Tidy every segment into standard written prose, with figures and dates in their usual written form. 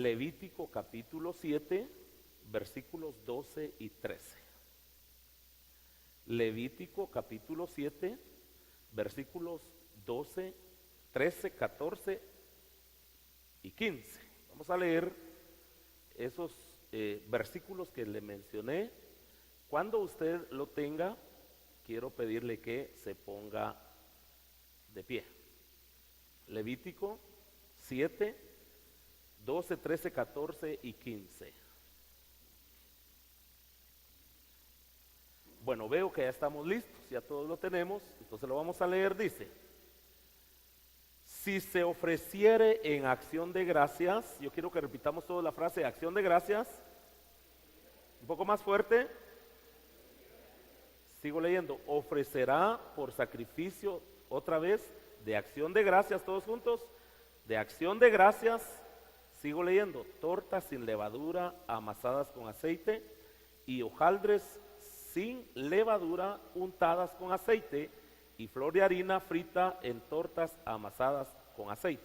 Levítico capítulo 7, versículos 12 y 13. Levítico capítulo 7, versículos 12, 13, 14 y 15. Vamos a leer esos versículos que le mencioné. Cuando usted lo tenga, quiero pedirle que se ponga de pie. Levítico 7, 12, 13, 14 y 15. Bueno, veo que ya estamos listos, ya todos lo tenemos, entonces lo vamos a leer. Dice: si se ofreciere en acción de gracias, yo quiero que repitamos toda la frase, acción de gracias, un poco más fuerte. Sigo leyendo: ofrecerá por sacrificio, otra vez, de acción de gracias, todos juntos, de acción de gracias. Sigo leyendo: tortas sin levadura, amasadas con aceite, y hojaldres sin levadura, untadas con aceite, y flor de harina frita en tortas amasadas con aceite.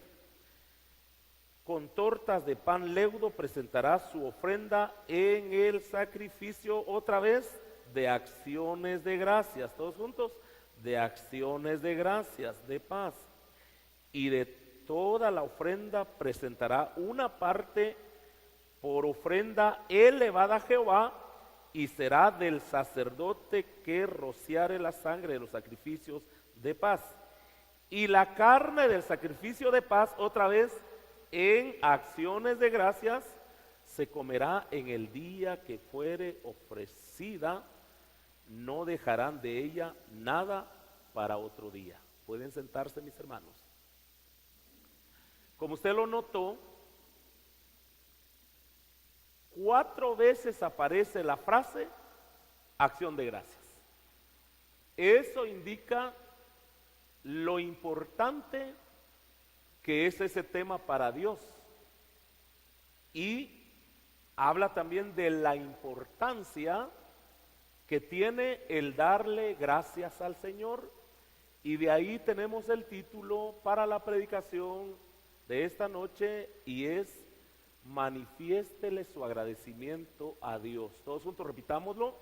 Con tortas de pan leudo presentará su ofrenda en el sacrificio, otra vez, de acciones de gracias, todos juntos, de acciones de gracias, de paz. Y de toda la ofrenda presentará una parte por ofrenda elevada a Jehová, y será del sacerdote que rociare la sangre de los sacrificios de paz. Y la carne del sacrificio de paz, otra vez, en acciones de gracias, se comerá en el día que fuere ofrecida. No dejarán de ella nada para otro día. Pueden sentarse, mis hermanos. Como usted lo notó, 4 veces aparece la frase acción de gracias. Eso indica lo importante que es ese tema para Dios, y habla también de la importancia que tiene el darle gracias al Señor. Y de ahí tenemos el título para la predicación de esta noche, y es: manifiéstele su agradecimiento a Dios. Todos juntos repitámoslo: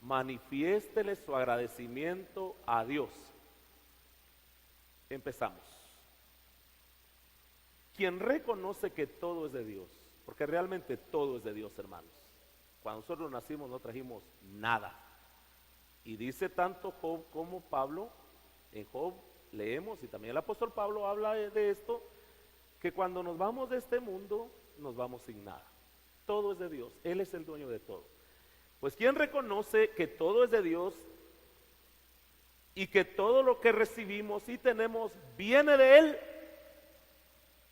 manifiéstele su agradecimiento a Dios. Empezamos. Quien reconoce que todo es de Dios, porque realmente todo es de Dios, hermanos. Cuando nosotros nacimos no trajimos nada. Y dice tanto Job como Pablo, en Job leemos, y también el apóstol Pablo habla de esto, que cuando nos vamos de este mundo, nos vamos sin nada. Todo es de Dios, Él es el dueño de todo. Pues quien reconoce que todo es de Dios y que todo lo que recibimos y tenemos viene de Él,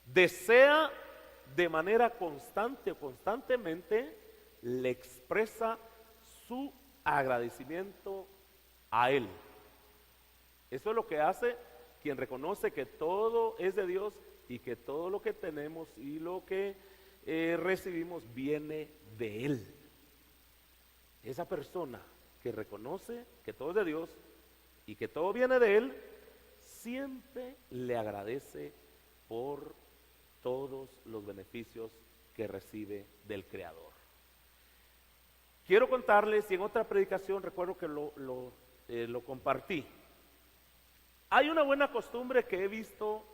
desea de manera constante o constantemente, le expresa su agradecimiento a Él. Eso es lo que hace quien reconoce que todo es de Dios y que todo lo que tenemos y lo que recibimos viene de Él. Esa persona que reconoce que todo es de Dios y que todo viene de Él, siempre le agradece por todos los beneficios que recibe del Creador. Quiero contarles, y en otra predicación recuerdo que lo compartí. Hay una buena costumbre que he visto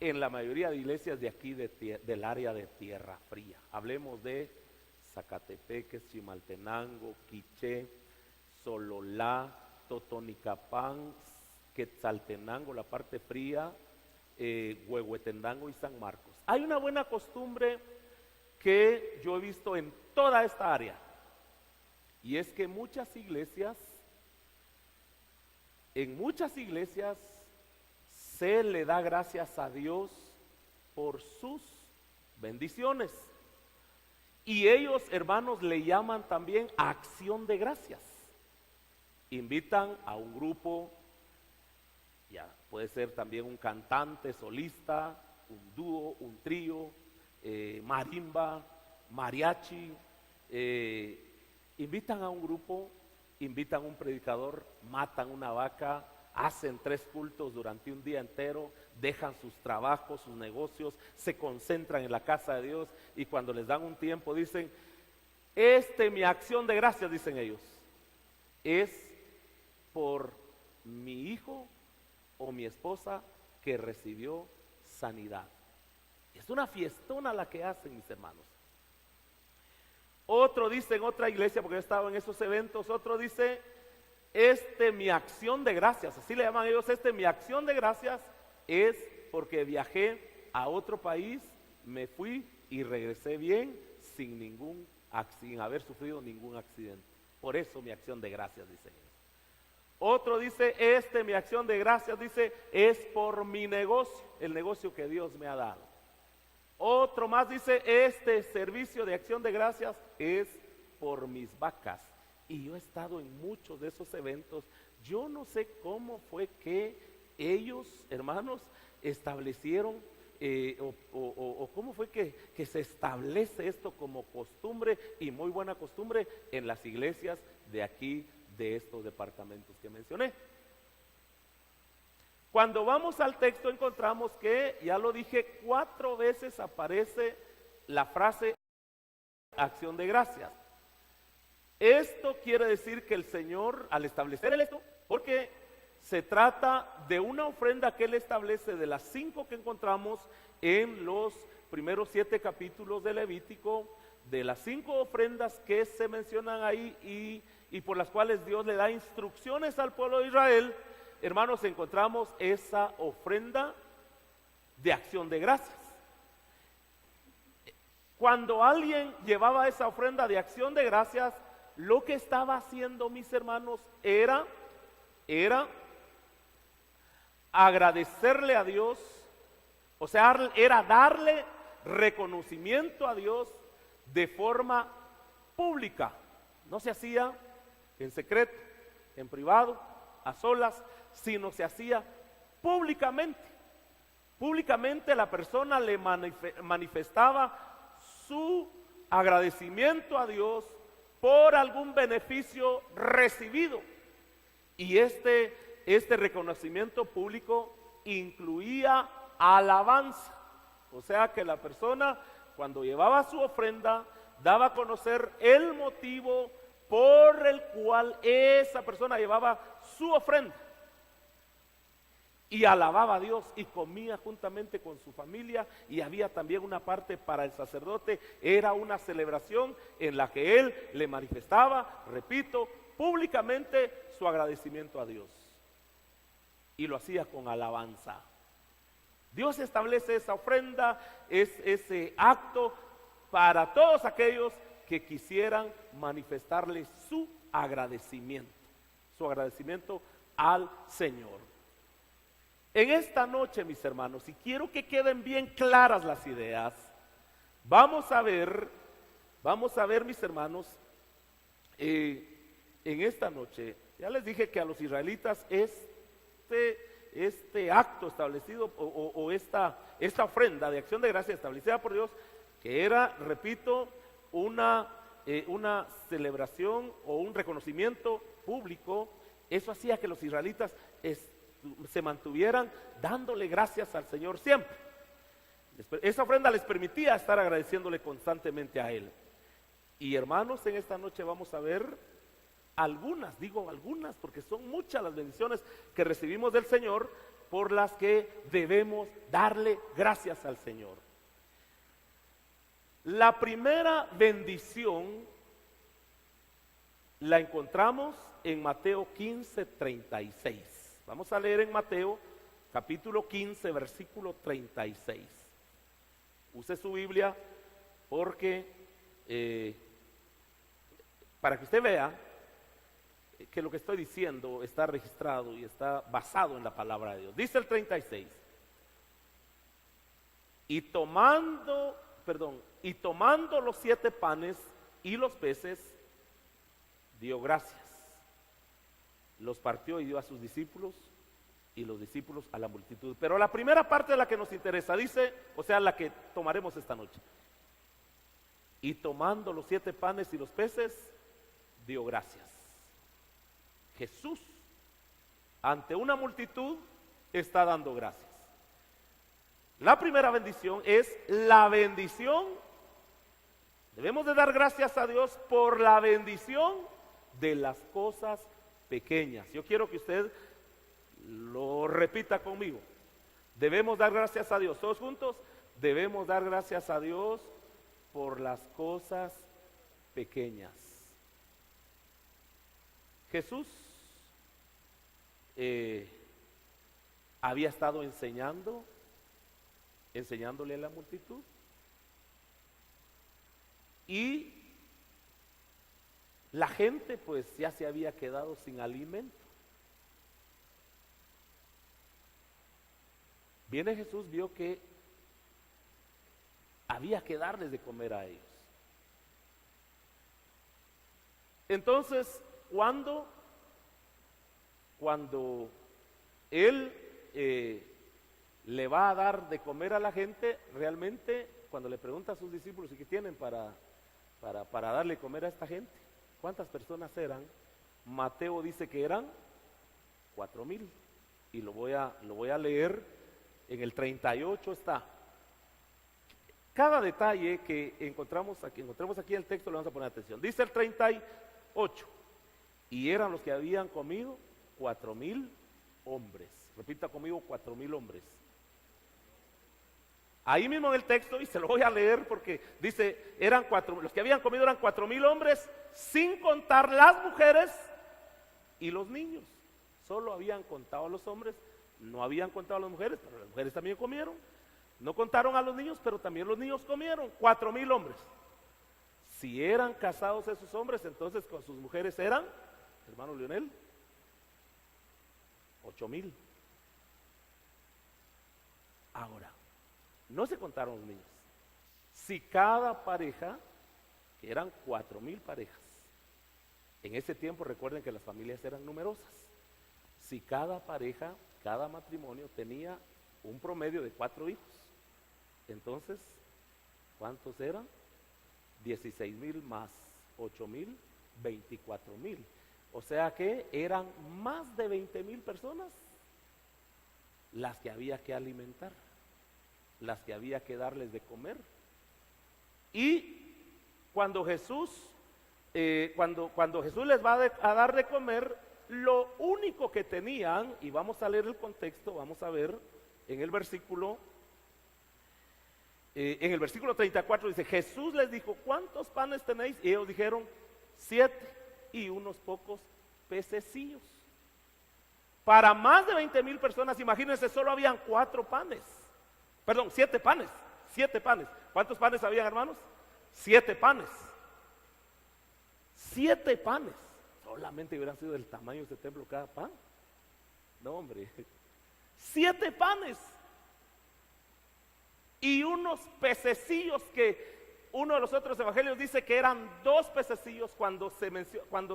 en la mayoría de iglesias de aquí del área de Tierra Fría. Hablemos de Zacatepeques, Chimaltenango, Quiché, Sololá, Totonicapán, Quetzaltenango, la parte fría, Huehuetenango y San Marcos. Hay una buena costumbre que yo he visto en toda esta área, y es que en muchas iglesias se le da gracias a Dios por sus bendiciones, y ellos, hermanos, le llaman también acción de gracias. Invitan a un grupo, ya puede ser también un cantante solista, un dúo, un trío, marimba, mariachi, invitan a un grupo, invitan a un predicador, matan una vaca, hacen 3 cultos durante un día entero, dejan sus trabajos, sus negocios, se concentran en la casa de Dios y cuando les dan un tiempo dicen, mi acción de gracias, dicen ellos, es por mi hijo o mi esposa que recibió sanidad. Es una fiestona la que hacen, mis hermanos. Otro dice en otra iglesia, porque yo he estado en esos eventos, otro dice, mi acción de gracias, así le llaman ellos, mi acción de gracias es porque viajé a otro país, me fui y regresé bien sin haber sufrido ningún accidente. Por eso mi acción de gracias, dicen ellos. Otro dice, mi acción de gracias, dice, es por mi negocio, el negocio que Dios me ha dado. Otro más dice, servicio de acción de gracias es por mis vacas. Y yo he estado en muchos de esos eventos. Yo no sé cómo fue que ellos, hermanos, establecieron o cómo fue que se establece esto como costumbre y muy buena costumbre en las iglesias de aquí, de estos departamentos que mencioné. Cuando vamos al texto encontramos que, ya lo dije, 4 veces aparece la frase acción de gracias. Esto quiere decir que el Señor, al establecer esto, porque se trata de una ofrenda que Él establece de las 5 que encontramos en los primeros 7 capítulos de Levítico, de las 5 ofrendas que se mencionan ahí y por las cuales Dios le da instrucciones al pueblo de Israel. Hermanos, encontramos esa ofrenda de acción de gracias. Cuando alguien llevaba esa ofrenda de acción de gracias, lo que estaba haciendo, mis hermanos, era agradecerle a Dios, o sea, era darle reconocimiento a Dios de forma pública. No se hacía en secreto, en privado, a solas, sino se hacía públicamente. Públicamente la persona le manifestaba su agradecimiento a Dios por algún beneficio recibido. Y este reconocimiento público incluía alabanza. O sea que la persona, cuando llevaba su ofrenda, daba a conocer el motivo por el cual esa persona llevaba su ofrenda. Y alababa a Dios y comía juntamente con su familia, y había también una parte para el sacerdote. Era una celebración en la que él le manifestaba, repito, públicamente su agradecimiento a Dios. Y lo hacía con alabanza. Dios establece esa ofrenda, ese acto para todos aquellos que quisieran manifestarle su agradecimiento al Señor. En esta noche, mis hermanos, y quiero que queden bien claras las ideas, vamos a ver, mis hermanos, en esta noche, ya les dije que a los israelitas este acto establecido o esta ofrenda de acción de gracia establecida por Dios, que era, repito, una celebración o un reconocimiento público, eso hacía que los israelitas se mantuvieran dándole gracias al Señor siempre. Esa ofrenda les permitía estar agradeciéndole constantemente a Él. Y hermanos, en esta noche vamos a ver algunas, digo algunas, porque son muchas las bendiciones que recibimos del Señor por las que debemos darle gracias al Señor. La primera bendición la encontramos en Mateo 15:36. Vamos a leer en Mateo capítulo 15, versículo 36. Use su Biblia porque para que usted vea que lo que estoy diciendo está registrado y está basado en la palabra de Dios. Dice el 36. Y tomando los 7 panes y los peces, dio gracias. Los partió y dio a sus discípulos, y los discípulos a la multitud. Pero la primera parte de la que nos interesa, dice, o sea, la que tomaremos esta noche. Y tomando los 7 panes y los peces, dio gracias. Jesús ante una multitud, está dando gracias. La primera bendición es la bendición. Debemos de dar gracias a Dios por la bendición de las cosas pequeñas. Yo quiero que usted lo repita conmigo. Debemos dar gracias a Dios. Todos juntos, debemos dar gracias a Dios por las cosas pequeñas. Jesús había estado enseñándole a la multitud, y la gente pues ya se había quedado sin alimento. Viene Jesús, vio que había que darles de comer a ellos. Entonces, cuando Él le va a dar de comer a la gente, realmente cuando le pregunta a sus discípulos: ¿y qué tienen para darle comer a esta gente? ¿Cuántas personas eran? Mateo dice que eran 4,000, y lo voy a leer. En el 38 está. Cada detalle que encontramos aquí en el texto le vamos a poner atención. Dice el 38: y eran los que habían comido 4,000 hombres. Repita conmigo: 4,000 hombres. Ahí mismo en el texto, y se lo voy a leer porque dice, los que habían comido eran 4,000 hombres, sin contar las mujeres y los niños. Solo habían contado a los hombres, no habían contado a las mujeres, pero las mujeres también comieron. No contaron a los niños, pero también los niños comieron. 4,000 hombres. Si eran casados esos hombres, entonces con sus mujeres eran, hermano Leonel, 8,000. Ahora, no se contaron los niños. Si cada pareja, que eran 4,000 parejas, en ese tiempo recuerden que las familias eran numerosas. Si cada pareja, cada matrimonio tenía un promedio de 4 hijos, entonces, ¿cuántos eran? 16,000 más 8,000, 24,000. O sea que eran más de 20,000 personas las que había que alimentar, las que había que darles de comer. Y cuando Jesús les va a dar de comer, lo único que tenían, y vamos a leer el contexto, vamos a ver en el versículo 34 dice: Jesús les dijo: ¿cuántos panes tenéis? Y ellos dijeron: 7 y unos pocos pececillos. Para más de 20,000 personas, imagínense, solo habían 4 panes. Perdón, 7 panes. 7 panes. ¿Cuántos panes habían, hermanos? 7 panes. 7 panes. Solamente hubieran sido del tamaño de este templo cada pan. No, hombre. 7 panes. Y unos pececillos, que uno de los otros evangelios dice que eran 2 pececillos cuando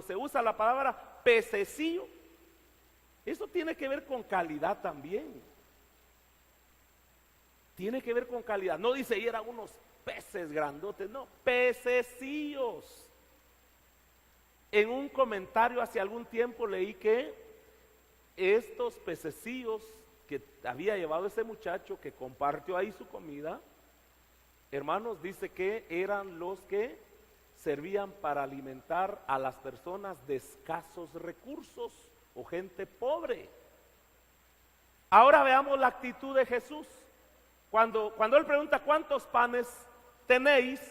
se usa la palabra pececillo. Eso tiene que ver con calidad también. Tiene que ver con calidad. No dice, y eran unos peces grandotes, no, pececillos. En un comentario hace algún tiempo leí que estos pececillos que había llevado ese muchacho que compartió ahí su comida, hermanos, dice que eran los que servían para alimentar a las personas de escasos recursos o gente pobre. Ahora veamos la actitud de Jesús. Cuando él pregunta: ¿cuántos panes tenéis?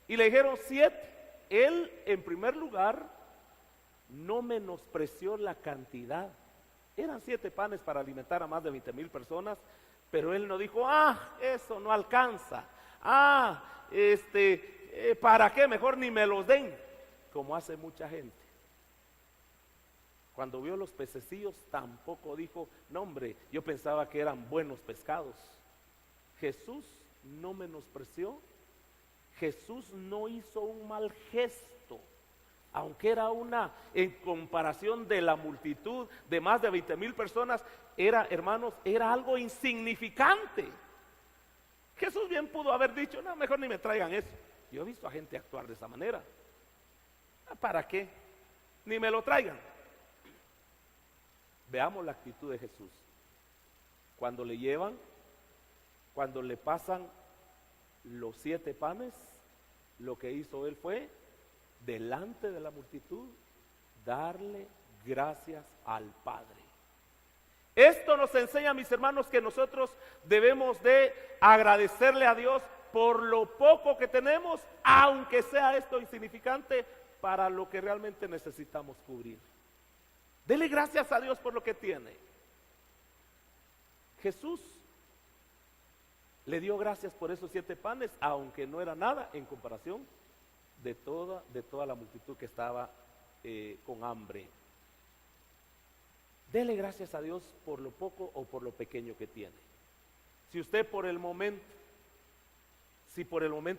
Y le dijeron 7. Él, en primer lugar, no menospreció la cantidad. Eran 7 panes para alimentar a más de 20,000 personas, pero él no dijo: eso no alcanza. ¿Para qué? Mejor ni me los den, como hace mucha gente. Cuando vio los pececillos, tampoco dijo: no, hombre, yo pensaba que eran buenos pescados. Jesús no menospreció. Jesús no hizo un mal gesto, aunque era en comparación de la multitud de más de 20,000 personas, hermanos, era algo insignificante. Jesús bien pudo haber dicho: no, mejor ni me traigan eso. Yo he visto a gente actuar de esa manera. ¿Para qué? Ni me lo traigan. Veamos la actitud de Jesús. Cuando le llevan, cuando le pasan los 7 panes, lo que hizo él fue, delante de la multitud, darle gracias al Padre. Esto nos enseña, mis hermanos, que nosotros debemos de agradecerle a Dios por lo poco que tenemos, aunque sea esto insignificante, para lo que realmente necesitamos cubrir. Dele gracias a Dios por lo que tiene. Jesús le dio gracias por esos 7 panes, aunque no era nada en comparación de toda la multitud que estaba con hambre. Dele gracias a Dios por lo poco o por lo pequeño que tiene. Si por el momento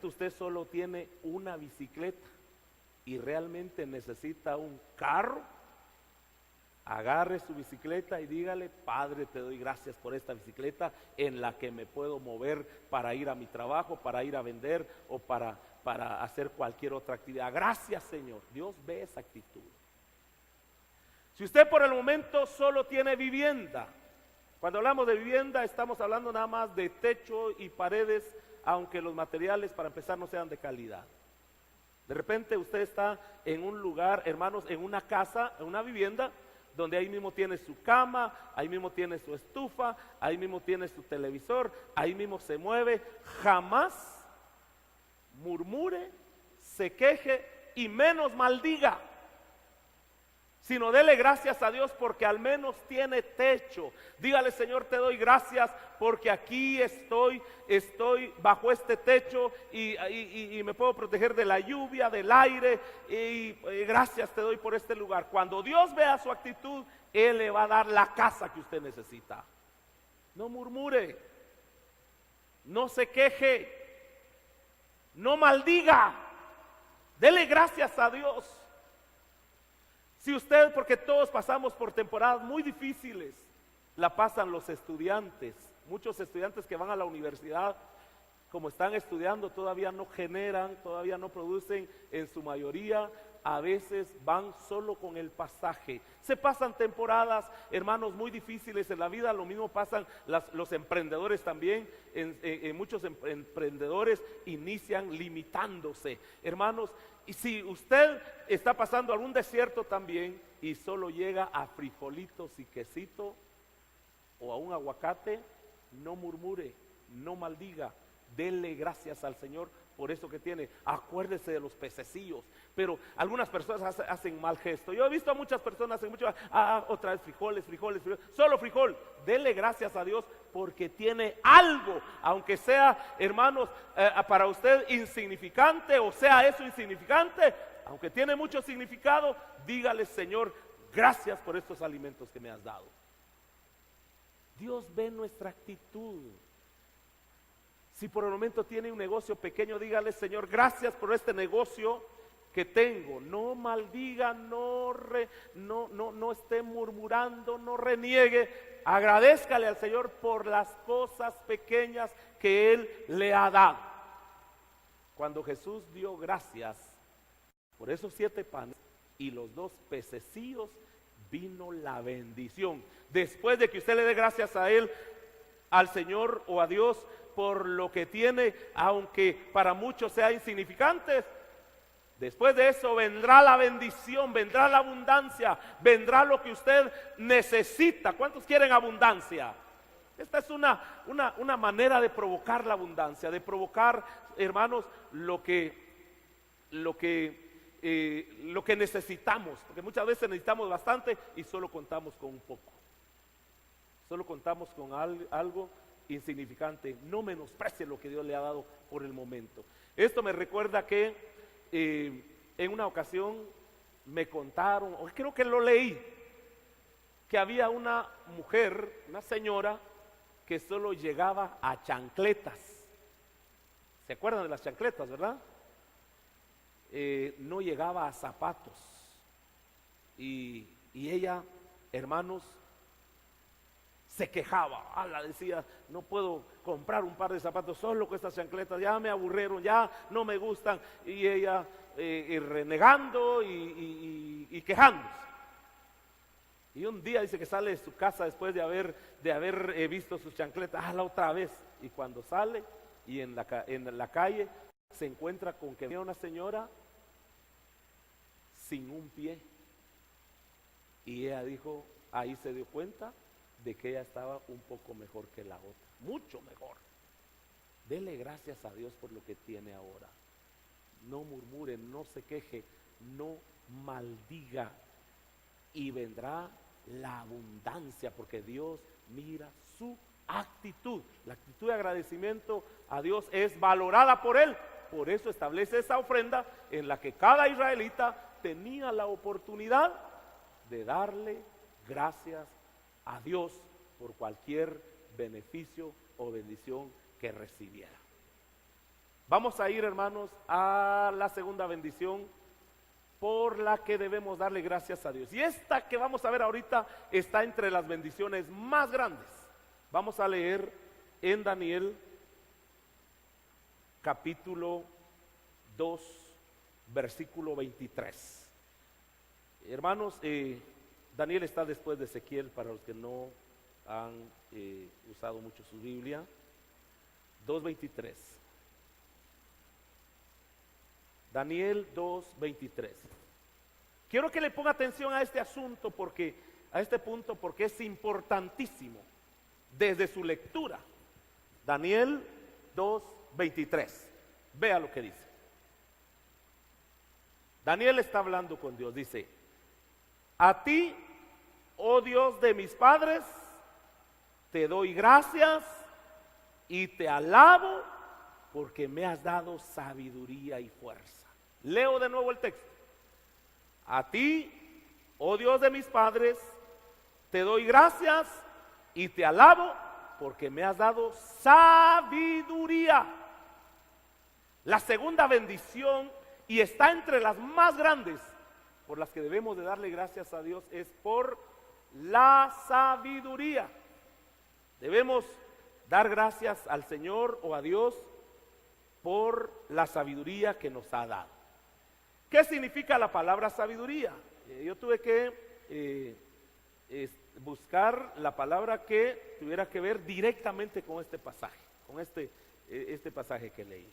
usted solo tiene una bicicleta y realmente necesita un carro, agarre su bicicleta y dígale: Padre, te doy gracias por esta bicicleta en la que me puedo mover para ir a mi trabajo, para ir a vender o para hacer cualquier otra actividad. Gracias, Señor. Dios ve esa actitud. Si usted por el momento solo tiene vivienda, cuando hablamos de vivienda estamos hablando nada más de techo y paredes, aunque los materiales para empezar no sean de calidad. De repente usted está en un lugar, hermanos, en una casa, en una vivienda, donde ahí mismo tiene su cama, ahí mismo tiene su estufa, ahí mismo tiene su televisor, ahí mismo se mueve. Jamás murmure, se queje y menos maldiga, sino dele gracias a Dios porque al menos tiene techo. Dígale: Señor, te doy gracias porque aquí estoy bajo este techo y me puedo proteger de la lluvia, del aire, y gracias te doy por este lugar. Cuando Dios vea su actitud, Él le va a dar la casa que usted necesita. No murmure, no se queje, no maldiga, dele gracias a Dios. Si usted, porque todos pasamos por temporadas muy difíciles, la pasan los estudiantes. Muchos estudiantes que van a la universidad, como están estudiando, todavía no generan, todavía no producen, en su mayoría a veces van solo con el pasaje. Se pasan temporadas, hermanos, muy difíciles en la vida. Lo mismo pasan los emprendedores también. Muchos emprendedores inician limitándose, hermanos. Y si usted está pasando algún desierto también y solo llega a frijolitos y quesito o a un aguacate, no murmure, no maldiga, dele gracias al Señor por eso que tiene. Acuérdese de los pececillos. Pero algunas personas hacen mal gesto. Yo he visto a muchas personas hacen mucho, otra vez frijoles, solo frijol. Dele gracias a Dios porque tiene algo, aunque sea, hermanos, para usted insignificante, o sea eso insignificante, aunque tiene mucho significado, dígale: Señor, gracias por estos alimentos que me has dado. Dios ve nuestra actitud. Si por el momento tiene un negocio pequeño, dígale: Señor, gracias por este negocio que tengo. No maldiga, no esté murmurando, no reniegue. Agradézcale al Señor por las cosas pequeñas que Él le ha dado. Cuando Jesús dio gracias por esos 7 panes y los 2 pececillos, vino la bendición. Después de que usted le dé gracias a Él, al Señor o a Dios, por lo que tiene, aunque para muchos sea insignificante, después de eso vendrá la bendición, vendrá la abundancia, vendrá lo que usted necesita. ¿Cuántos quieren abundancia? Esta es una manera de provocar la abundancia, de provocar, hermanos, lo que necesitamos, porque muchas veces necesitamos bastante y solo contamos con un poco, solo contamos con algo insignificante. No menosprecie lo que Dios le ha dado por el momento. Esto me recuerda que en una ocasión me contaron, o creo que lo leí, que había una mujer, una señora, que solo llegaba a chancletas. ¿Se acuerdan de las chancletas, verdad? No llegaba a zapatos. Y ella, hermanos, se quejaba, decía: no puedo comprar un par de zapatos solo con estas chancletas, ya me aburrieron, ya no me gustan. Y ella renegando y quejándose. Y un día dice que sale de su casa después de haber visto sus chancletas, la otra vez. Y cuando sale y en la calle se encuentra con que había una señora sin un pie. Y ella dijo, ahí se dio cuenta de que ella estaba un poco mejor que la otra, mucho mejor. Dele gracias a Dios por lo que tiene ahora. No murmure, no se queje, no maldiga. Y vendrá la abundancia, porque Dios mira su actitud. La actitud de agradecimiento a Dios es valorada por Él. Por eso establece esa ofrenda en la que cada israelita tenía la oportunidad de darle gracias a Dios por cualquier beneficio o bendición que recibiera. Vamos a ir, hermanos, a la segunda bendición por la que debemos darle gracias a Dios. Y esta que vamos a ver ahorita está entre las bendiciones más grandes. Vamos a leer en Daniel capítulo 2, versículo 23. Hermanos, Daniel está después de Ezequiel, para los que no han usado mucho su Biblia. 2:23. Daniel 2:23. Quiero que le ponga atención a este asunto, a este punto, porque es importantísimo desde su lectura. Daniel 2:23. Vea lo que dice. Daniel está hablando con Dios. Dice: a ti, oh Dios de mis padres, te doy gracias y te alabo porque me has dado sabiduría y fuerza. Leo de nuevo el texto. A ti, oh Dios de mis padres, te doy gracias y te alabo porque me has dado sabiduría. La segunda bendición, y está entre las más grandes por las que debemos de darle gracias a Dios, es por la sabiduría. Debemos dar gracias al Señor o a Dios por la sabiduría que nos ha dado. ¿Qué significa la palabra sabiduría? Yo tuve que buscar la palabra que tuviera que ver directamente con este pasaje, con este pasaje que leí.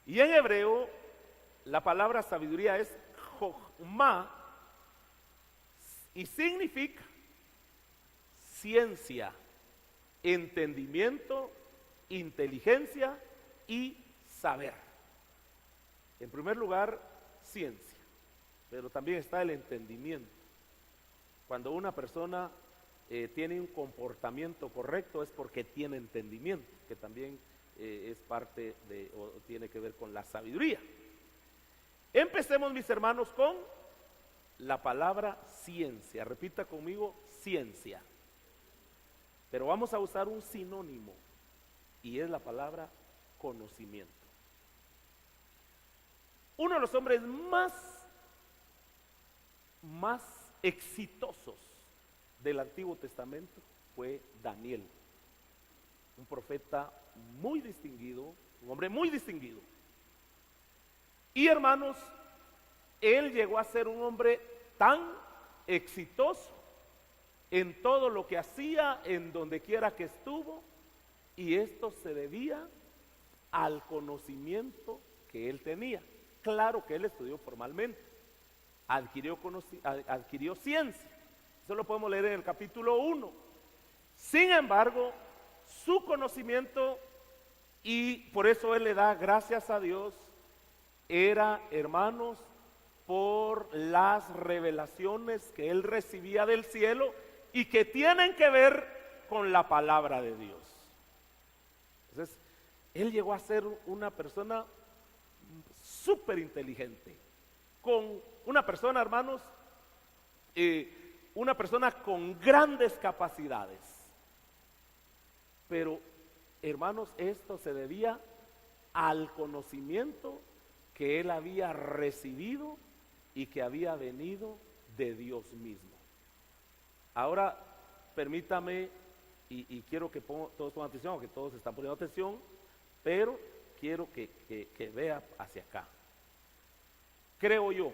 Y en hebreo, la palabra sabiduría es jochma y significa ciencia, entendimiento, inteligencia y saber. En primer lugar, ciencia, pero también está el entendimiento. Cuando una persona tiene un comportamiento correcto es porque tiene entendimiento, que también es parte de, o tiene que ver con la sabiduría. Empecemos, mis hermanos, con la palabra ciencia. Repita conmigo, ciencia. Pero vamos a usar un sinónimo, y es la palabra conocimiento. Uno de los hombres más exitosos del Antiguo Testamento fue Daniel, un profeta muy distinguido, un hombre muy distinguido. Y hermanos, él llegó a ser un hombre tan exitoso en todo lo que hacía, en donde quiera que estuvo, y esto se debía al conocimiento que él tenía. Claro que él estudió formalmente, adquirió ciencia. Eso lo podemos leer en el capítulo 1. Sin embargo, su conocimiento, y por eso él le da gracias a Dios, era, hermanos, por las revelaciones que él recibía del cielo y que tienen que ver con la palabra de Dios. Entonces, él llegó a ser una persona súper inteligente, con una persona, hermanos, una persona con grandes capacidades. Pero, hermanos, esto se debía al conocimiento que él había recibido y que había venido de Dios mismo. Ahora, permítame, y quiero que todos pongan atención, aunque todos están poniendo atención, pero quiero que vea hacia acá. Creo yo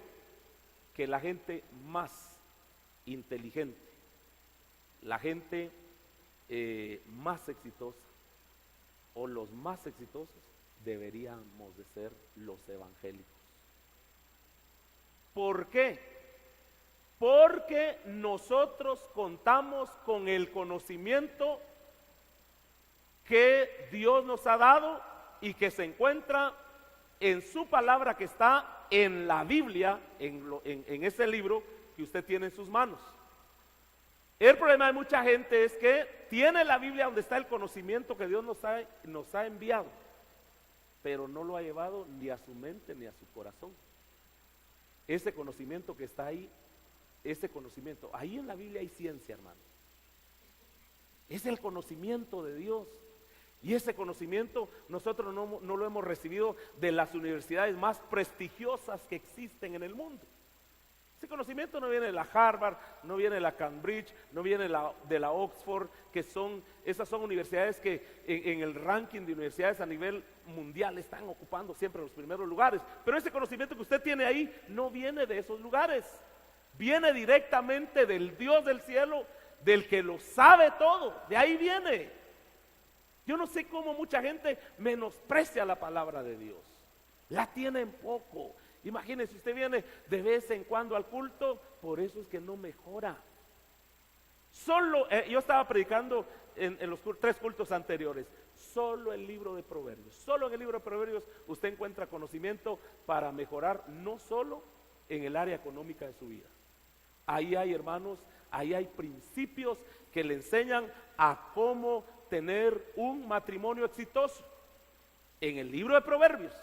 que la gente más inteligente, la gente más exitosa o los más exitosos deberíamos de ser los evangélicos. ¿Por qué? Porque nosotros contamos con el conocimiento que Dios nos ha dado y que se encuentra en su palabra, que está en la Biblia, en ese libro que usted tiene en sus manos. El problema de mucha gente es que tiene la Biblia donde está el conocimiento que Dios nos ha enviado, pero no lo ha llevado ni a su mente ni a su corazón. Ese conocimiento que está ahí, ese conocimiento, ahí en la Biblia hay ciencia, hermano. Es el conocimiento de Dios. Y ese conocimiento nosotros no lo hemos recibido de las universidades más prestigiosas que existen en el mundo. Ese conocimiento no viene de la Harvard, no viene de la Cambridge, no viene de la Oxford, esas son universidades que en el ranking de universidades a nivel mundial están ocupando siempre los primeros lugares. Pero ese conocimiento que usted tiene ahí no viene de esos lugares, viene directamente del Dios del cielo, del que lo sabe todo, de ahí viene. Yo no sé cómo mucha gente menosprecia la palabra de Dios, la tiene en poco. Imagínese, usted viene de vez en cuando al culto, por eso es que no mejora. Yo estaba predicando en los 3 cultos anteriores, solo el libro de Proverbios, solo en el libro de Proverbios usted encuentra conocimiento para mejorar, no solo en el área económica de su vida. Ahí hay, hermanos, ahí hay principios que le enseñan a cómo tener un matrimonio exitoso. En el libro de Proverbios.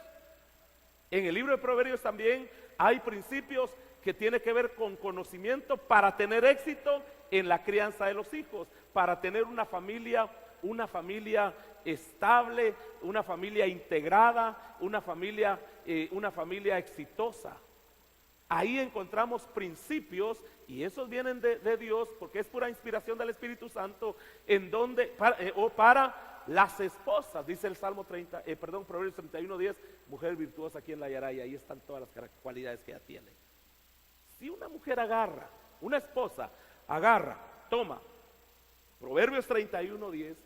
En el libro de Proverbios también hay principios que tienen que ver con conocimiento para tener éxito en la crianza de los hijos, para tener una familia estable, una familia integrada, una familia exitosa. Ahí encontramos principios y esos vienen de Dios, porque es pura inspiración del Espíritu Santo, para las esposas, dice el Proverbios 31:10, mujer virtuosa, ¿quién la hallará? Y ahí están todas las cualidades que ella tiene. Si una mujer una esposa toma Proverbios 31:10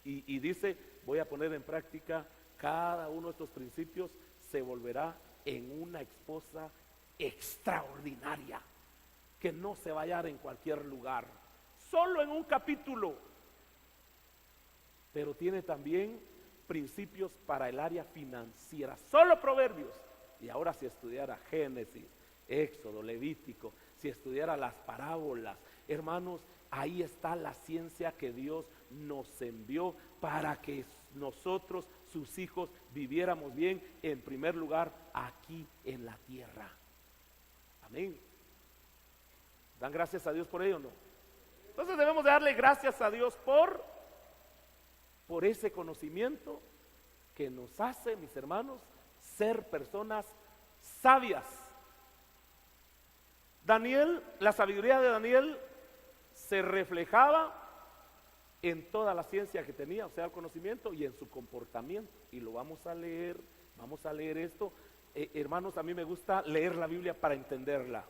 y dice, voy a poner en práctica cada uno de estos principios, se volverá en una esposa extraordinaria, que no se va a hallar en cualquier lugar, solo en un capítulo. Pero tiene también principios para el área financiera, solo Proverbios. Y ahora si estudiara Génesis, Éxodo, Levítico, si estudiara las parábolas, hermanos, ahí está la ciencia que Dios nos envió para que nosotros, sus hijos, viviéramos bien, en primer lugar, aquí en la tierra. Amén. ¿Dan gracias a Dios por ello o no? Entonces debemos de darle gracias a Dios por ese conocimiento que nos hace, mis hermanos, ser personas sabias. La sabiduría de Daniel se reflejaba en toda la ciencia que tenía, o sea, el conocimiento, y en su comportamiento. Y lo vamos a leer esto. Hermanos, a mí me gusta leer la Biblia para entenderla.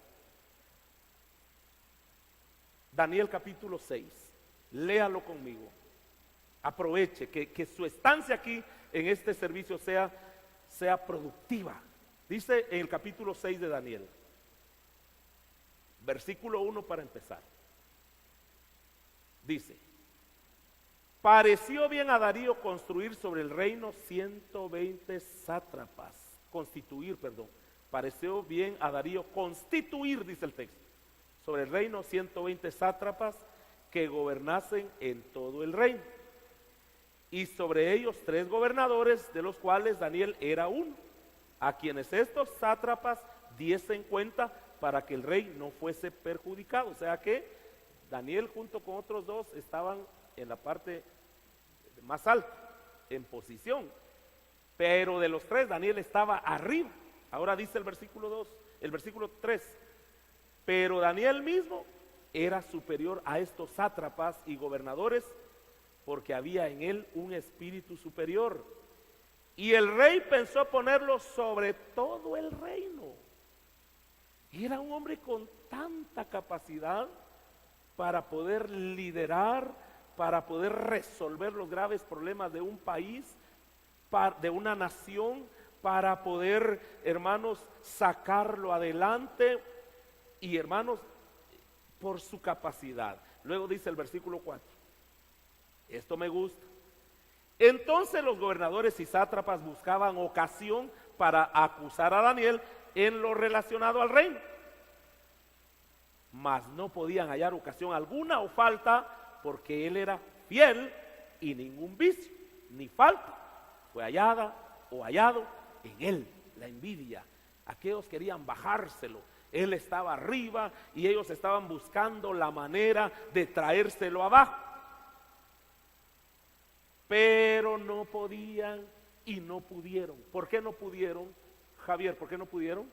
Daniel capítulo 6, léalo conmigo. Aproveche que su estancia aquí en este servicio sea productiva. Dice en el capítulo 6 de Daniel, versículo 1 para empezar. Dice: pareció bien a Darío constituir sobre el reino 120 sátrapas. Pareció bien a Darío constituir, dice el texto, sobre el reino 120 sátrapas que gobernasen en todo el reino. Y sobre ellos 3 gobernadores, de los cuales Daniel era uno, a quienes estos sátrapas diesen cuenta para que el rey no fuese perjudicado. O sea que Daniel junto con otros 2 estaban en la parte más alta, en posición. Pero de los 3 Daniel estaba arriba. Ahora dice el versículo 3, pero Daniel mismo era superior a estos sátrapas y gobernadores, porque había en él un espíritu superior. Y el rey pensó ponerlo sobre todo el reino. Y era un hombre con tanta capacidad para poder liderar, para poder resolver los graves problemas de un país, de una nación, para poder, hermanos, sacarlo adelante. Y hermanos, por su capacidad. Luego dice el versículo 4, esto me gusta. Entonces los gobernadores y sátrapas buscaban ocasión para acusar a Daniel en lo relacionado al reino, mas no podían hallar ocasión alguna o falta, porque él era fiel y ningún vicio ni falta fue hallada o hallado en él. La envidia, aquellos querían bajárselo, él estaba arriba y ellos estaban buscando la manera de traérselo abajo, pero no podían y no pudieron. ¿Por qué no pudieron, Javier? ¿Por qué no pudieron?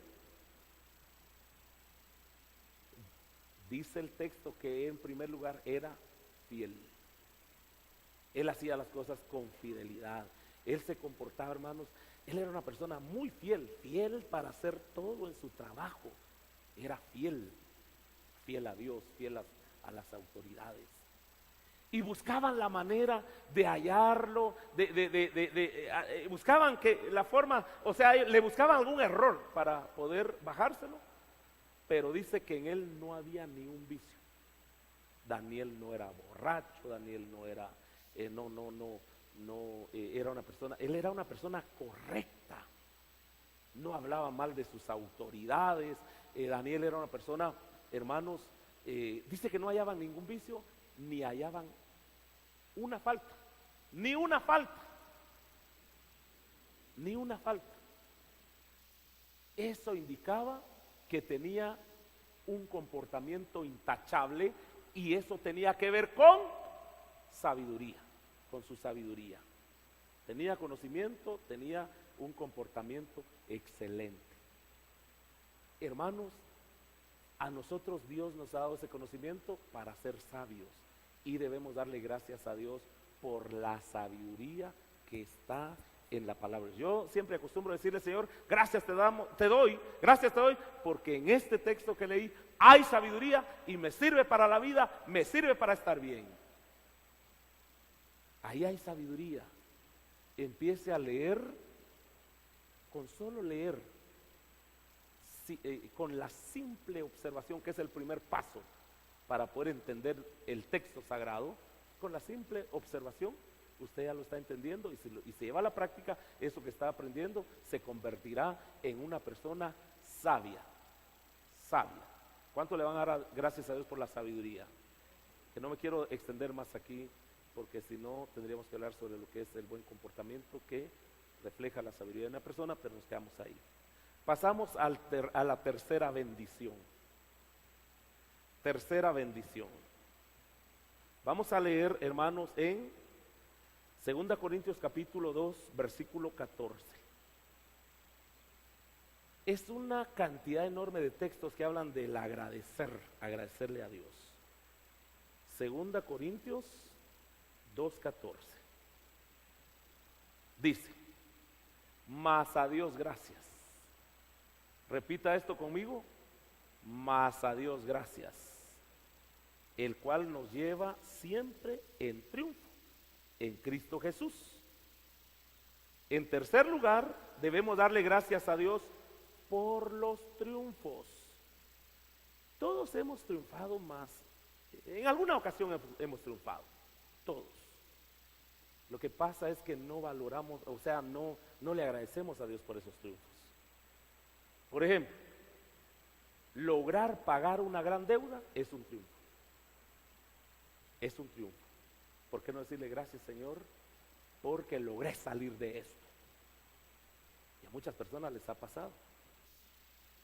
Dice el texto que en primer lugar era fiel. Él hacía las cosas con fidelidad. Él se comportaba, hermanos, él era una persona muy fiel, fiel para hacer todo en su trabajo. Era fiel, fiel a Dios, fiel a las autoridades. Y buscaban la manera de hallarlo, buscaban que la forma, o sea, le buscaban algún error para poder bajárselo. Pero dice que en él no había ni un vicio. Daniel no era borracho, Daniel no era, era una persona, él era una persona correcta. No hablaba mal de sus autoridades. Daniel era una persona, hermanos, dice que no hallaban ningún vicio, ni hallaban una falta, ni una falta, ni una falta. Eso indicaba que tenía un comportamiento intachable, y eso tenía que ver con sabiduría, con su sabiduría. Tenía conocimiento, tenía un comportamiento excelente. Hermanos, a nosotros Dios nos ha dado ese conocimiento para ser sabios, y debemos darle gracias a Dios por la sabiduría que está en la palabra. Yo siempre acostumbro decirle, Señor, gracias te doy, porque en este texto que leí hay sabiduría y me sirve para la vida, me sirve para estar bien. Ahí hay sabiduría. Empiece a leer, con solo leer, con la simple observación, que es el primer paso para poder entender el texto sagrado. Con la simple observación usted ya lo está entendiendo, y se lleva a la práctica eso que está aprendiendo, se convertirá en una persona sabia. Sabia. ¿Cuánto le van a dar gracias a Dios por la sabiduría? Que no me quiero extender más aquí, porque si no tendríamos que hablar sobre lo que es el buen comportamiento que refleja la sabiduría de una persona, pero nos quedamos ahí. Pasamos a la tercera bendición. Tercera bendición. Vamos a leer, hermanos, en 2 Corintios capítulo 2, versículo 14. Es una cantidad enorme de textos que hablan del agradecerle a Dios. 2 Corintios 2:14. Dice, mas a Dios gracias. Repita esto conmigo, mas a Dios gracias, el cual nos lleva siempre en triunfo en Cristo Jesús. En tercer lugar, debemos darle gracias a Dios por los triunfos. Todos hemos triunfado más, en alguna ocasión hemos triunfado, todos. Lo que pasa es que no valoramos, o sea, no le agradecemos a Dios por esos triunfos. Por ejemplo, lograr pagar una gran deuda es un triunfo. Es un triunfo. ¿Por qué no decirle gracias, Señor, porque logré salir de esto? Y a muchas personas les ha pasado.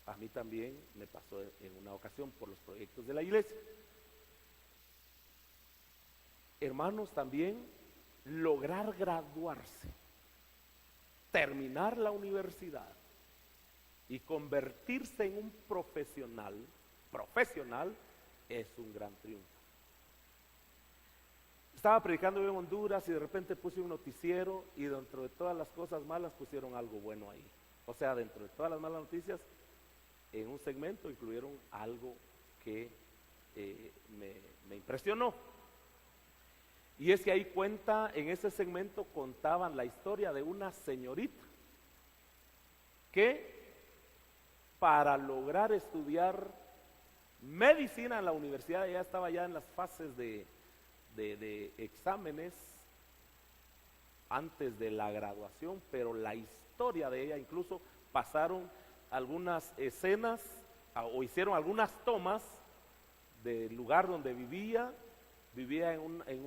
A mí también me pasó en una ocasión por los proyectos de la iglesia. Hermanos, también lograr graduarse, terminar la universidad y convertirse en un profesional es un gran triunfo. Estaba predicando yo en Honduras y de repente puse un noticiero, y dentro de todas las cosas malas pusieron algo bueno ahí. O sea, dentro de todas las malas noticias, en un segmento incluyeron algo que me impresionó. Y es que ahí cuenta, en ese segmento contaban la historia de una señorita que para lograr estudiar medicina en la universidad, ya estaba ya en las fases de exámenes antes de la graduación, pero la historia de ella, incluso pasaron algunas escenas o hicieron algunas tomas del lugar donde vivía en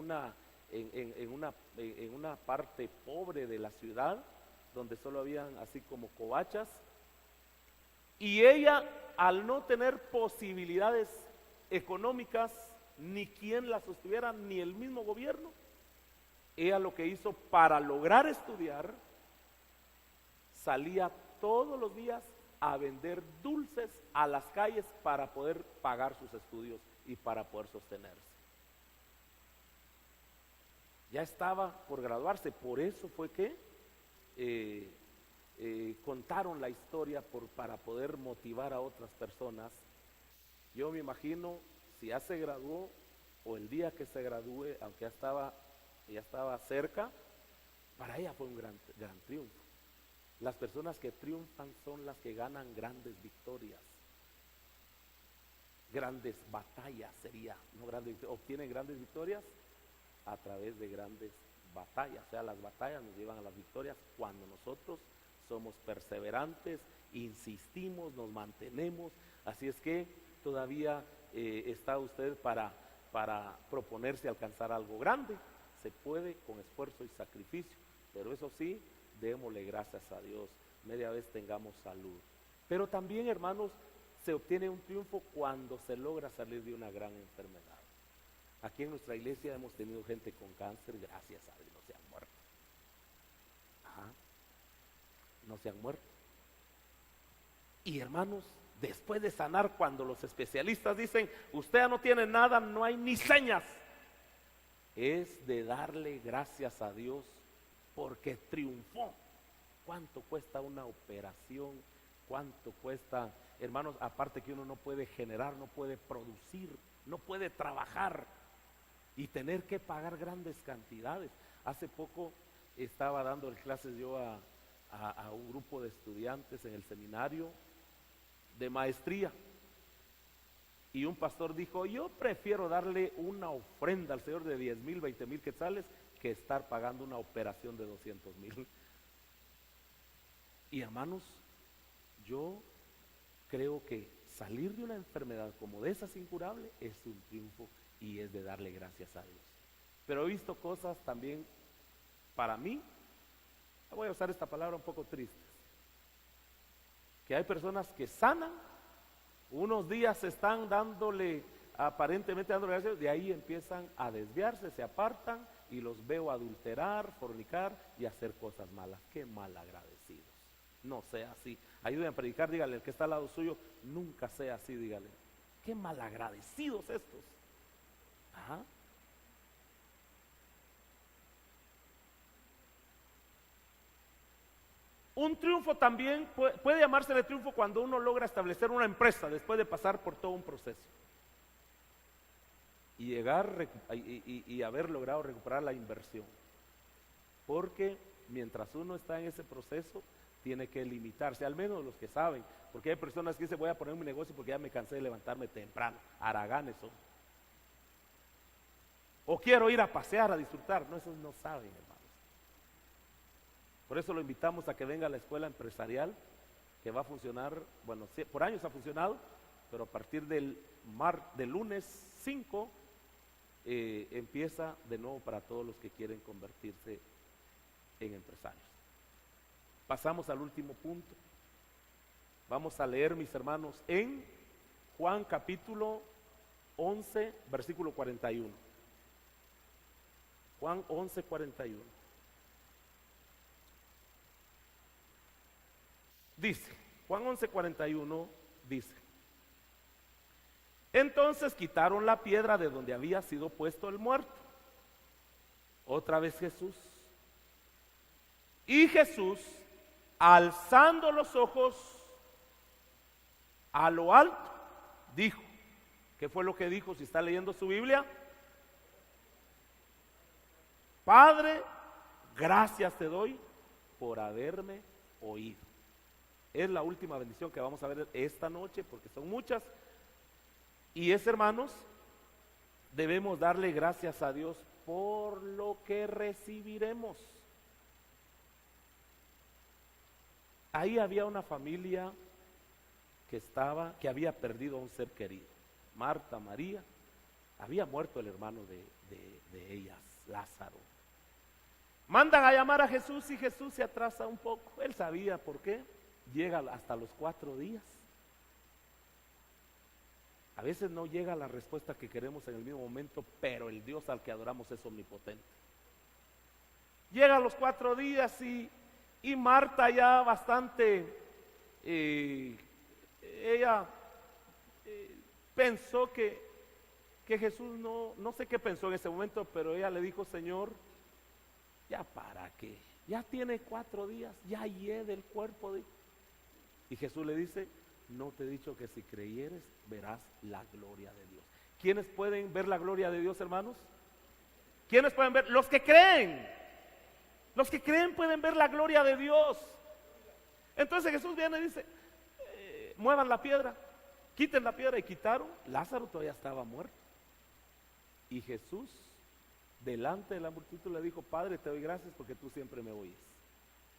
una parte pobre de la ciudad, donde solo habían así como covachas, y ella, al no tener posibilidades económicas, ni quien la sostuviera, ni el mismo gobierno, ella lo que hizo para lograr estudiar, salía todos los días a vender dulces a las calles para poder pagar sus estudios y para poder sostenerse. Ya estaba por graduarse, por eso fue que contaron la historia para poder motivar a otras personas. Yo me imagino, si ya se graduó o el día que se gradúe, aunque ya estaba cerca, para ella fue un gran triunfo. Las personas que triunfan son las que ganan grandes victorias, grandes batallas sería, no grandes, obtienen grandes victorias a través de grandes batallas. O sea, las batallas nos llevan a las victorias cuando nosotros somos perseverantes, insistimos, nos mantenemos. Así es que todavía está usted para proponerse alcanzar algo grande. Se puede con esfuerzo y sacrificio, pero eso sí, démosle gracias a Dios, media vez tengamos salud. Pero también, hermanos, se obtiene un triunfo cuando se logra salir de una gran enfermedad. Aquí en nuestra iglesia hemos tenido gente con cáncer, gracias a Dios, no se han muerto. No se han muerto. Y hermanos, después de sanar, cuando los especialistas dicen, usted ya no tiene nada, no hay ni señas, es de darle gracias a Dios porque triunfó. ¿Cuánto cuesta una operación? ¿Cuánto cuesta, hermanos? Aparte que uno no puede generar, no puede producir, no puede trabajar y tener que pagar grandes cantidades. Hace poco estaba dando clases yo a un grupo de estudiantes en el seminario de maestría, y un pastor dijo, yo prefiero darle una ofrenda al Señor de 10,000, 20,000 quetzales que estar pagando una operación de 200,000. Y hermanos, yo creo que salir de una enfermedad como de esas incurable es un triunfo y es de darle gracias a Dios. Pero he visto cosas también, para mí, voy a usar esta palabra un poco tristes, que hay personas que sanan, unos días están aparentemente dándole gracias, de ahí empiezan a desviarse, se apartan y los veo adulterar, fornicar y hacer cosas malas. Qué mal agradecidos. No sea así. Ayúdenme a predicar, dígale al que está al lado suyo, nunca sea así, dígale. Qué mal agradecidos estos. Ajá. Un triunfo también puede llamársele triunfo cuando uno logra establecer una empresa después de pasar por todo un proceso y llegar y haber logrado recuperar la inversión. Porque mientras uno está en ese proceso, tiene que limitarse, al menos los que saben, porque hay personas que dicen, voy a poner mi negocio porque ya me cansé de levantarme temprano, haraganes son. O quiero ir a pasear, a disfrutar. No, esos no saben, hermanos. Por eso lo invitamos a que venga a la escuela empresarial, que va a funcionar, bueno, por años ha funcionado, pero a partir del lunes 5 empieza de nuevo para todos los que quieren convertirse en empresarios. Pasamos al último punto. Vamos a leer, mis hermanos, en Juan capítulo 11, versículo 41. Juan 11, 41. Dice, Juan 11, 41 dice, entonces quitaron la piedra de donde había sido puesto el muerto. Otra vez Jesús. Y Jesús, alzando los ojos a lo alto, dijo, ¿Qué fue lo que dijo? Si está leyendo su Biblia, Padre, gracias te doy por haberme oído. Es la última bendición que vamos a ver esta noche, porque son muchas. Y es, hermanos, debemos darle gracias a Dios por lo que recibiremos. Ahí había una familia que había perdido a un ser querido. Marta, María, había muerto el hermano de ellas, Lázaro. Mandan a llamar a Jesús y Jesús se atrasa un poco. Él sabía por qué. Llega hasta los 4 días. A veces no llega la respuesta que queremos en el mismo momento, pero el Dios al que adoramos es omnipotente. Llega a los 4 días y Marta ya bastante, ella pensó que Jesús no sé qué pensó en ese momento, pero ella le dijo: Señor, ¿ya para qué? Ya tiene 4 días, ya hiede el cuerpo. Y Jesús le dice: no te he dicho que si creyeres verás la gloria de Dios. ¿Quiénes pueden ver la gloria de Dios, hermanos? ¿Quiénes pueden ver? Los que creen. Los que creen pueden ver la gloria de Dios. Entonces Jesús viene y dice: muevan la piedra, quiten la piedra. Y quitaron. Lázaro todavía estaba muerto. Y Jesús, delante de la multitud, le dijo: Padre, te doy gracias porque tú siempre me oyes.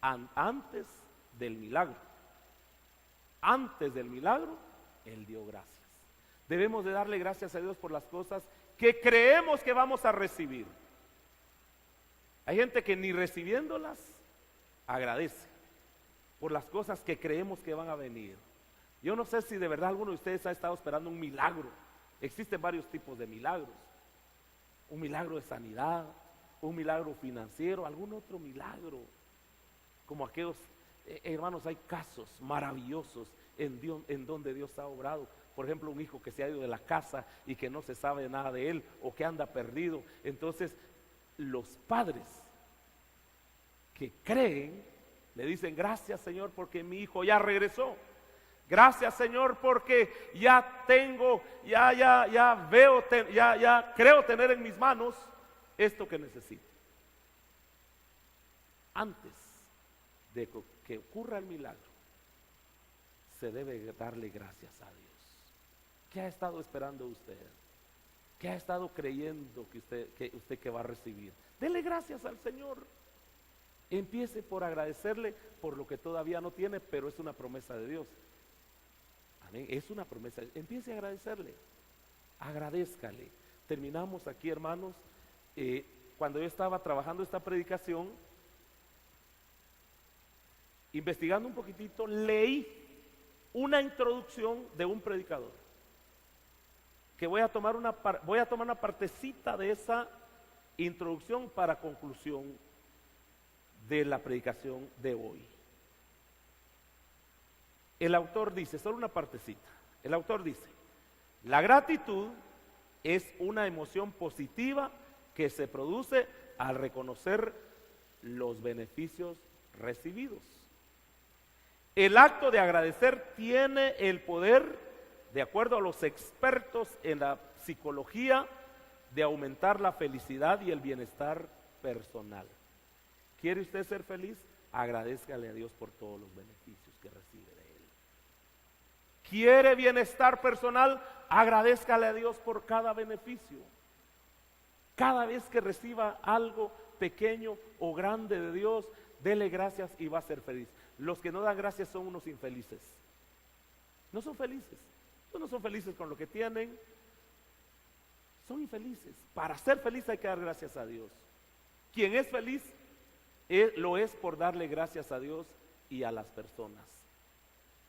Antes del milagro, Él dio gracias. Debemos de darle gracias a Dios por las cosas que creemos que vamos a recibir. Hay gente que ni recibiéndolas agradece por las cosas que creemos que van a venir. Yo no sé si de verdad alguno de ustedes ha estado esperando un milagro. Existen varios tipos de milagros. Un milagro de sanidad, un milagro financiero, algún otro milagro. Como aquellos, hermanos, hay casos maravillosos en donde Dios ha obrado. Por ejemplo, un hijo que se ha ido de la casa y que no se sabe nada de él, o que anda perdido. Entonces, los padres que creen le dicen: gracias, Señor, porque mi hijo ya regresó. Gracias, Señor, porque ya tengo, ya veo, ya creo tener en mis manos esto que necesito. Antes de que ocurra el milagro, se debe darle gracias a Dios. ¿Qué ha estado esperando usted? ¿Qué ha estado creyendo que usted va a recibir? Dele gracias al Señor. Empiece por agradecerle por lo que todavía no tiene, pero es una promesa de Dios. Amén. Es una promesa. Empiece a agradecerle. Agradézcale. Terminamos aquí, hermanos. Cuando yo estaba trabajando esta predicación, investigando un poquitito, leí una introducción de un predicador. Que voy a tomar una partecita de esa introducción para conclusión de la predicación de hoy. El autor dice, solo una partecita. El autor dice: la gratitud es una emoción positiva que se produce al reconocer los beneficios recibidos. El acto de agradecer tiene el poder, de acuerdo a los expertos en la psicología, de aumentar la felicidad y el bienestar personal. ¿Quiere usted ser feliz? Agradézcale a Dios por todos los beneficios que recibe de Él. ¿Quiere bienestar personal? Agradézcale a Dios por cada beneficio. Cada vez que reciba algo pequeño o grande de Dios, dele gracias y va a ser feliz. Los que no dan gracias son unos infelices. No son felices. No son felices con lo que tienen. Son infelices. Para ser feliz hay que dar gracias a Dios. Quien es feliz lo es por darle gracias a Dios y a las personas.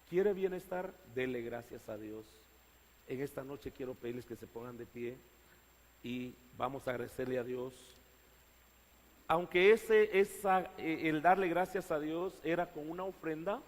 ¿Quiere bienestar? Dele gracias a Dios. En esta noche quiero pedirles que se pongan de pie y vamos a agradecerle a Dios. Aunque el darle gracias a Dios era con una ofrenda,